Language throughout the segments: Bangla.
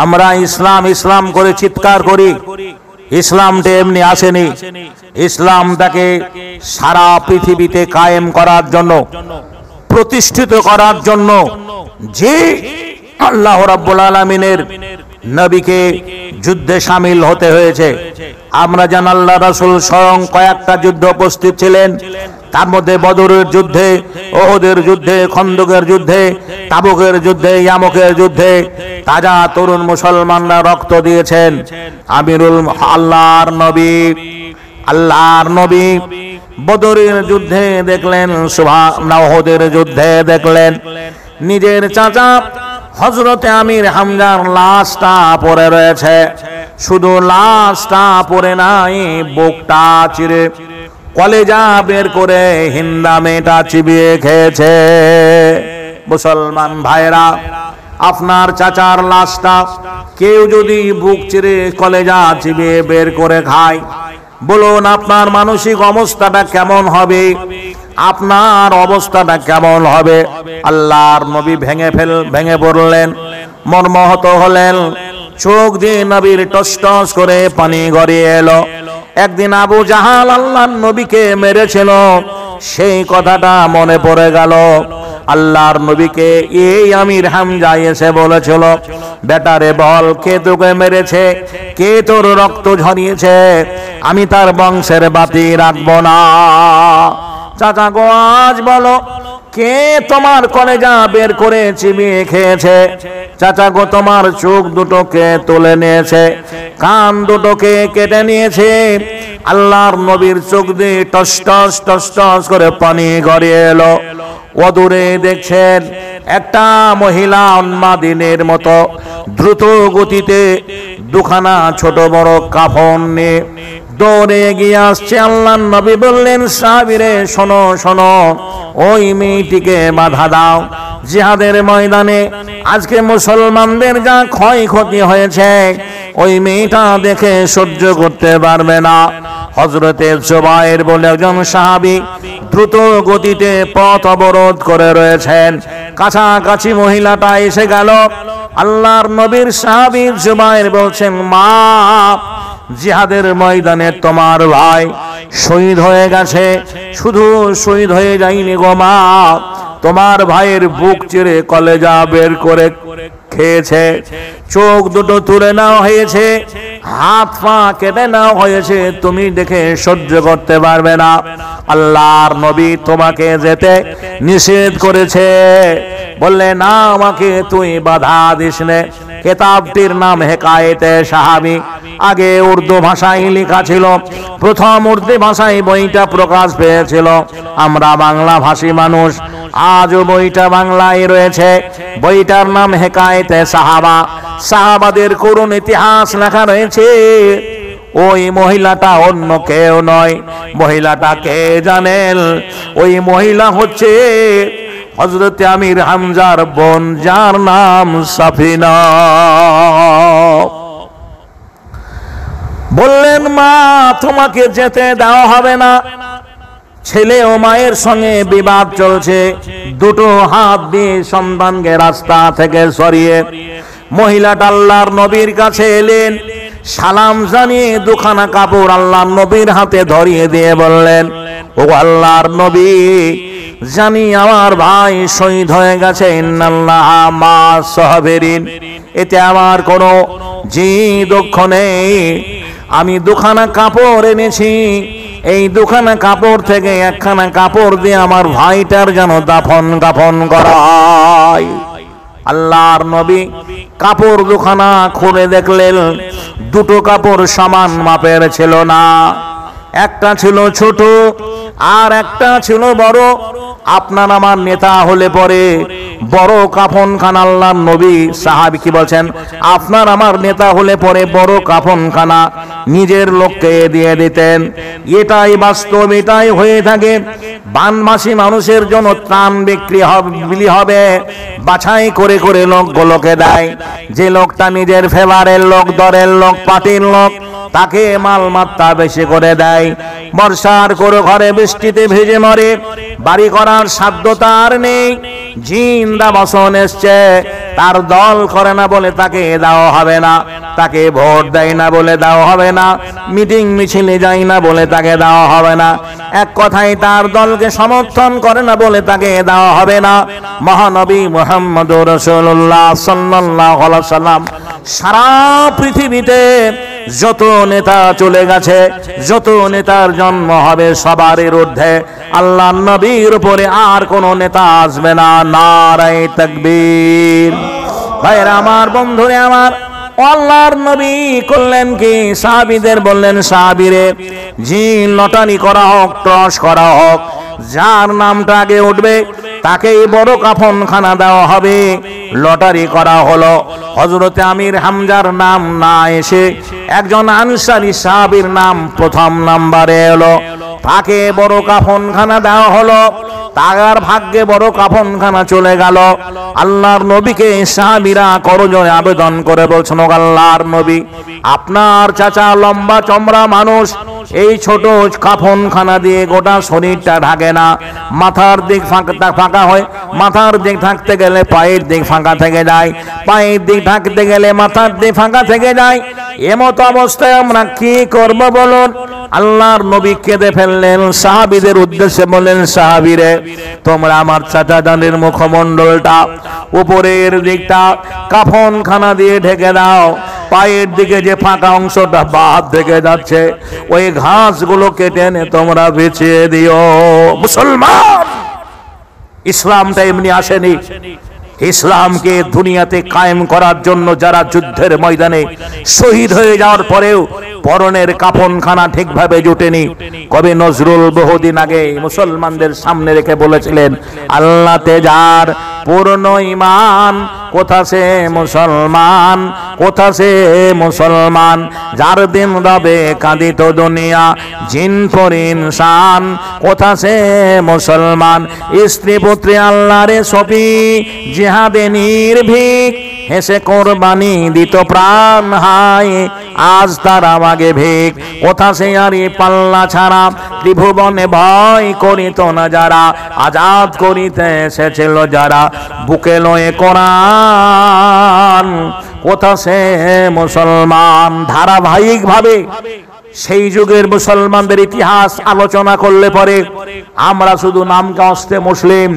আমরা ইসলাম ইসলাম করে চিৎকার করি, ইসলামটা এমনি আসেনি। ইসলামটাকে সারা পৃথিবীতে কায়েম করার জন্য, প্রতিষ্ঠিত করার জন্য যে আল্লাহ রাব্বুল আলামিনের নবীকে যুদ্ধে শামিল হতে হয়েছে। আমরা জানি আল্লাহ রাসূল স্বয়ং কয়েকটা যুদ্ধে উপস্থিত ছিলেন, তার মধ্যে বদরের যুদ্ধে, ওহদের যুদ্ধে, খন্দকের যুদ্ধে, তাবুকের যুদ্ধে, ইয়ামুকের যুদ্ধে তাজা তরুণ মুসলমানরা রক্ত দিয়েছেন। আমিরুল আল্লাহর নবী বদরের যুদ্ধে দেখলেন, ওহদের যুদ্ধে দেখলেন নিজের চাচা হযরতে আমির হামজার লাশটা পড়ে রয়েছে। শুধু লাশটা পড়ে নাই, বুকটা চিরে কলেজা বের করে হিন্দা মেয়েটা চিবিয়ে খেয়েছে। মুসলমান ভাইরা, আপনার চাচার লাশটা কেউ যদি বুক চিরে কলেজা চিবিয়ে বের করে খায়, বলুন আপনার মানসিক অবস্থাটা কেমন হবে? আপনার অবস্থাটা কেমন হবে? আল্লাহর নবী ভেঙে পড়লেন, মর্মাহত হলেন। চোখ দিয়ে নবীর টস টস করে পানি গড়িয়ে এলো। একদিন আবু জাহাল আল্লাহর নবীকে মেরেছিল, সেই কথাটা মনে পড়ে গেল। আল্লাহর নবীকে এই আমির হামজা এসে বলেছিল, বেটারে বল, কে তোকে মেরেছে, কে তোর রক্ত ঝরিয়েছে? আমি তার বংশের বাতি রাখবো না। চাচা গো, আজ বলো, কে তোমার কলেজা বের করে চিবিয়ে খেয়েছে? চাচা গো, তোমার চোখ দুটোকে তুলে নিয়েছে, কান দুটোকে কেটে নিয়েছে। আল্লাহর নবীর চোখ দিয়ে টস টস টস টস করে পানি গড়িয়ে এলো। অদূরে দেখছেন একটা মহিলা উন্মাদিনের মতো দ্রুত গতিতে দুখানা ছোট বড় কাফন নিয়ে দৌড়ে এগিয়ে আসছে। আল্লাহর নবী বললেন, সাহাবীরে শোনো শোনো, ওই মেয়েটিকে বাধা দাও। জিহাদের ময়দানে আজকে মুসলমানদের যা ক্ষয়ক্ষতি হয়েছে, ওই মেয়েটা দেখে সহ্য করতে পারবে না। হযরতে জুবায়ের বলে একজন সাহাবী দ্রুত গতিতে পথ অবরোধ করে রয়েছেন। কাছাকাছি মহিলাটা এসে গেল। আল্লাহর নবীর সাহাবী জুবায়ের বলছেন, মা, জিহাদের ময়দানে তোমার ভাই শহীদ হয়ে গেছে। শুধু শহীদ হয়ে যায়নি গো মা, তোমার ভাইয়ের বুক চিরে কলেজা বের করে খেয়েছে, চোখ দুটো তুলে নেওয়া হয়েছে, হাত পা কেটে নেওয়া হয়েছে। তুমি দেখে সহ্য করতে পারবে না। আল্লাহর নবী তোমাকে যেতে নিষেধ করেছে। বললে, না, আমাকে তুই বাধা দিস নে। কিতাবটির নাম হেকায়েতে সাহাবী। আগে উর্দু ভাষায় লেখা ছিল, প্রথম উর্দু ভাষায় বইটা প্রকাশ পেয়েছিল। আমরা বাংলা ভাষী মানুষ, আজও বইটা বাংলায় রয়েছে। বইটার নাম হেকায়েতে সাহাবা। সাহাবাদের করুণ ইতিহাস লেখা রয়েছে। ওই মহিলাটা অন্য কেউ নয়। মহিলাটা কে জানেন? ওই মহিলা হচ্ছে হযরতে আমির হামজার বোন, যার নাম সাফিনা। বললেন, মা, তোমাকে যেতে দেওয়া হবে না। ছেলে ও মায়ের সঙ্গে বিবাদ চলছে। দুটো হাত দিয়ে সন্তানকে রাস্তা থেকে সরিয়ে মহিলাটা আল্লাহর নবীর কাছে এলেন। সালাম জানিয়ে দুখানা কাপড় আল্লাহর নবীর হাতে ধরিয়ে দিয়ে বললেন, ও আল্লাহর নবী, জানি আমার ভাই শহীদ হয়ে গেছে, ইন্নাল্লাহা মা সাবিরিন, এতে আমার কোনো দুঃখ নেই। আমি দুখানা কাপড় এনেছি, এই দুখানা কাপড় থেকে একখানা কাপড় দিয়ে আমার ভাইটার যেন দাফন করা হয়। আল্লাহর নবী কাপড় দুখানা খুলে দেখলেন, দুটো কাপড় সমান মাপের ছিল না। একটা ছিল ছোট আর একটা ছিল বড়। আপনার আমার নেতা হলে পরে বড় কাফনখানা, আল্লাহর নবী সাহাবী কি বলছেন, আপনার আমার নেতা হলে পরে বড় কাফনখানা নিজের লোককে দিয়ে দিতেন। এটাই বাস্তব, এটাই হয়ে থাকে। বানবাসী মানুষের জন্য ত্রাণ বিক্রি হবে, বাছাই করে করে লোকগুলোকে দেয়। যে লোকটা নিজের ফেভারের লোক, দরের লোক, পার্টির লোক, তাকে মালমাত্তা বেশি করে দেয়। বর্ষার করে ঘরে বৃষ্টিতে ভেজে মরে, বাড়ি করার সাধ্য তার নেই। জিন্দা বসন এসছে, তার দল করে না বলে তাকে দেওয়া হবে না, তাকে ভোট দেয় না বলে দেওয়া হবে না, মিটিং মিছিলে যায় না বলে তাকে দেওয়া হবে না, এক কথায় তার দলকে সমর্থন করে না বলে তাকে দেওয়া হবে না। মহানবী মুহাম্মদুর রাসূলুল্লাহ সাল্লাল্লাহু আলাইহি ওয়াসাল্লাম সারা পৃথিবীতে যত নেতা চলে গেছে, যত নেতার জন্ম হবে, সবার ঊর্ধ্বে আল্লাহর নবীর উপরে আর কোন নেতা আসবে না। নারায়ে তাকবীর। ভাইরা আমার, বন্ধুরে আমার, আল্লাহর নবী করলেন কি, সাহাবীদের বললেন, সাহাবীরে জি লটারি করা হোক, টস করা হোক, যার নামটা আগে উঠবে তাকেই বড় কাফনখানা দেওয়া হবে। লটারি করা হলো, হযরতে আমির হামজার নাম না এসে একজন আনসারী সাহাবীর নাম প্রথম নম্বরে এলো, তাকে বড় কাফনখানা দেওয়া হলো। তার ভাগ্যে বড় কাফনখানা চলে গেল। আল্লাহর নবীকে সাহাবীরা করজোড়ে আবেদন করে বলছেন, ও আল্লাহর নবী, আপনার চাচা লম্বা চমড়া মানুষ, এই ছোট কাফনখানা দিয়ে গোটা শরীরটা ঢাকে না, মাথার দিক ফাঁকা হয়, মাথার দিক ঢাকতে গেলে পায়ের দিক ফাঁকা থেকে যায়, পায়ের দিক ঢাকতে গেলে মাথার দিক ফাঁকা থেকে যায়। এমত অবস্থায় আমরা কি করব বলুন? আল্লাহর নবী কেঁদে ফেললেন, সাহাবীদের উদ্দেশ্যে বললেন, সাহাবীরে তোমরা আমার চাচা জানের মুখমণ্ডলটা উপরের দিকটা কাফনখানা দিয়ে ঢেকে দাও, পায়ের দিকে যে ফাঁকা অংশটা বাদ থেকে যাচ্ছে ওই ঘাসগুলো কেটে এনে তোমরা বিছিয়ে দিও। মুসলমান, ইসলামটা এমনি আসেনি। ইসলামকে দুনিয়াতে কায়েম করার জন্য যারা যুদ্ধের ময়দানে শহীদ হয়ে যাওয়ার পরেও পরনের কাফনখানা ঠিকভাবে জুটেনি, কবি নজরুল বহুদিন আগে মুসলমানদের সামনে রেখে বলেছিলেন, আল্লাহতে যার পূর্ণ ঈমান, কোথা সে মুসলমান, কোথা সে মুসলমান, যার দিন রবে কাঁদিত দুনিয়া জিন পর ইনসান, কোথা সে মুসলমান, স্ত্রী পুত্রে আল্লাহরে সপি জিহাদে নির্ভীক, হেসে কোরবানি দিত প্রাণ হায়, আজ তারা মাগে ভিক, কোথা সে আর পাল্লা ছাড়া ত্রিভুবনে ভয় করিত না যারা, আজাদ করিতে এসেছিল যারা বুকে লয়ে কোরআন, কোথা সে মুসলমান। ধারাবাহিক ভাবে সেই যুগের মুসলমানদের ইতিহাস আলোচনা করলে পরে আমরা শুধু নামকে অস্তে মুসলিম,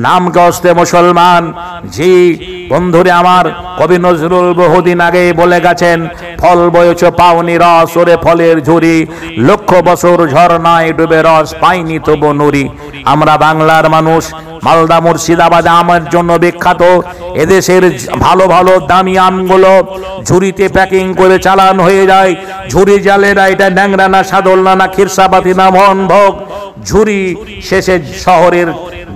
নামকে অস্তে মুসলমান। জি বন্ধুরে আমার, কবি নজরুল বহুদিন আগে বলে গেছেন, ফল বয়েছ পাওনি রস, ওরে ফলের ঝুরি, লক্ষ বছর ঝরনায় ডুবে রস পাইনি তবু নুরি। আমরা বাংলার মানুষ, মালদা মুর্শিদাবাদে আমের জন্য বিখ্যাত। এদেশের ভালো ভালো দামি আমগুলো ঝুড়িতে প্যাকিং করে চালান হয়ে যায়। ঝুড়ি জালেরা এটা ন্যাংরা না, সাদলনা না, খিরসাবাতি না, মোহনভোগ। ঝুড়ি শেষে শহরের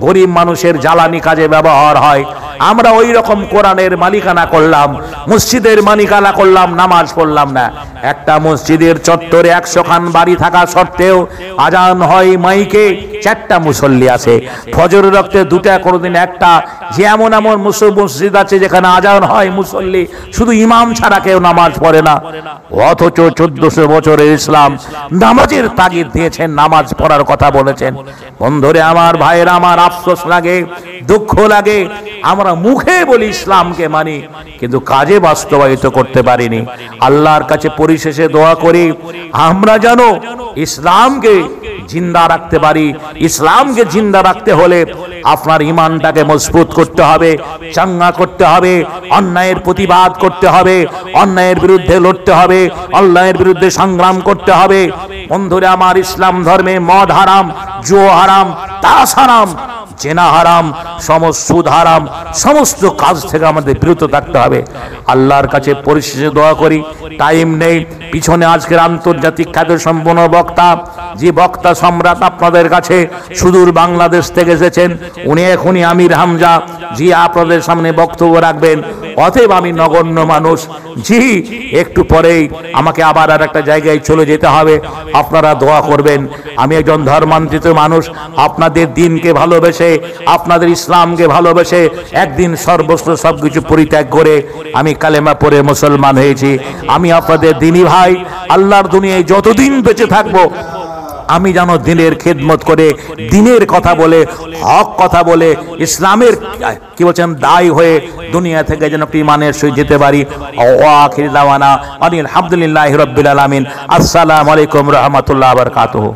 গরিব মানুষের জ্বালানি কাজে ব্যবহার হয়। আমরা ওই রকম কোরআনের মালিকানা করলাম, মসজিদের মালিকানা করলাম, নামাজ পড়লাম না। একটা মসজিদের চত্বরে 100 খান বাড়ি থাকা সত্ত্বেও আজান হয় মাইকে, 4টা মুসল্লি আছে। ফজরের রক্তে 2টা, কোনোদিন 1টা। যে এমন এমন মসজিদ আছে যেখানে আজান হয়, মুসল্লি শুধু ইমাম ছাড়া কেউ নামাজ পড়ে না। অথচ 1400 বছরের ইসলাম নামাজের তাগিদ দিয়েছেন, নামাজ পড়ার কথা বলেছেন। বন্ধুরে আমার, ভাইয়েরা আমার, আফসোস লাগে, দুঃখ লাগে, আমরা মুখে বলি ইসলামকে মানি, কিন্তু কাজে বাস্তবায়িত করতে পারিনি। আল্লাহর কাছে পরিশেষে দোয়া করি, আমরা যেন ইসলামকে জিন্দা রাখতে পারি। ইসলামকে জিন্দা রাখতে হলে আপনার ঈমানটাকে মজবুত করতে হবে, চাঙ্গা করতে হবে, অন্যায়ের প্রতিবাদ করতে হবে, অন্যায়ের বিরুদ্ধে লড়তে হবে, অন্যায়ের বিরুদ্ধে সংগ্রাম করতে হবে। বন্ধুরা আমার, ইসলাম ধর্মে মদ হারাম, জুয়া হারাম, তাস হারাম, জেনা হারাম, সমস্ত সুদ হারাম, সমস্ত কাজ থেকে আমাদের বিরত থাকতে হবে। আল্লাহর কাছে পরিশেষে দোয়া করি, টাইম নেই, পিছনে আজকের আন্তর্জাতিক খ্যাত সম্পন্ন বক্তা, যে বক্তা সম্রাট আপনাদের কাছে সুদূর বাংলাদেশ থেকে এসেছেন, উনি এখনই আমির হামজা জি আপনাদের সামনে বক্তব্য রাখবেন। অতএব আমি নগণ্য মানুষ, জি একটু পরেই আমাকে আবার আর একটা জায়গায় চলে যেতে হবে, আপনারা দোয়া করবেন। আমি একজন ধর্মান্তরিত মানুষ, আপনাদের দিনকে ভালোবেসে, আপনাদের ইসলামকে ভালোবেসে একদিন সর্বস্ব সবকিছু পরিত্যাগ করে আমি কালেমা পড়ে মুসলমান হয়েছি। আমি আপনাদের দিনী ভাই, আল্লাহর দুনিয়ায় যতদিন বেঁচে থাকবো আমি যেন দিনের খেদমত করে দিনের কথা বলে হক কথা বলে ইসলামের কি বলছেন দায়ী হয়ে দুনিয়া থেকে যেন ঈমানের সহিত যেতে পারি। ওয়া আখির দাওয়ানা আলহামদুলিল্লাহি রাব্বিল আলামিন। আসসালামু আলাইকুম ওয়া রাহমাতুল্লাহি ওয়া বারাকাতুহু।